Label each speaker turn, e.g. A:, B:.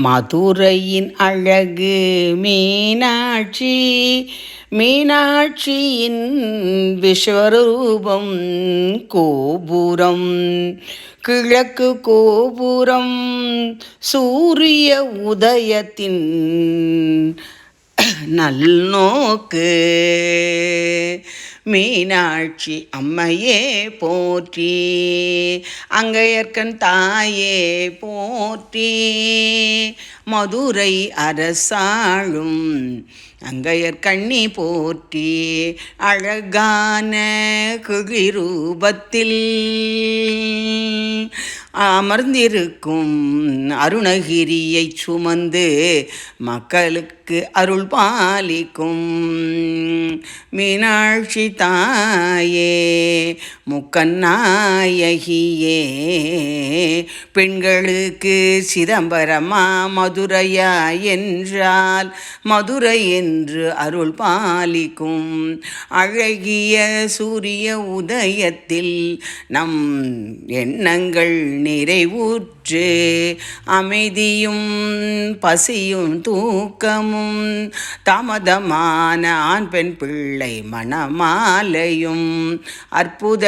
A: மதுரையின் அழகு மீனாட்சி, மீனாட்சியின் விஸ்வரூபம் கோபுரம், கிழக்கு கோபுரம் சூரிய உதயத்தின் நல்நோக்கு. மீனாட்சி அம்மையே போற்றி, அங்கையர்க்கன் தாயே போற்றி, மதுரை அரசாளும் அங்கையர்கண்ணி போற்றி, அழகான கிழிரூபத்தில் அமர்ந்திருக்கும் அருணகிரியை சுமந்து மக்களுக்கு அருள் பாலிக்கும் மீனாட்சி தாயே, முக்கநாயகியே, பெண்களுக்கு சிதம்பரமா மதுரையா என்றால் மதுரை என்று அருள் பாலிக்கும் அழகிய சூரிய உதயத்தில் நம் எண்ணங்கள் நிறைவுற்று அமைதியும் பசியும் தூக்கமும் தாமதமான ஆண் பெண் பிள்ளை மணமாலையும் அற்புத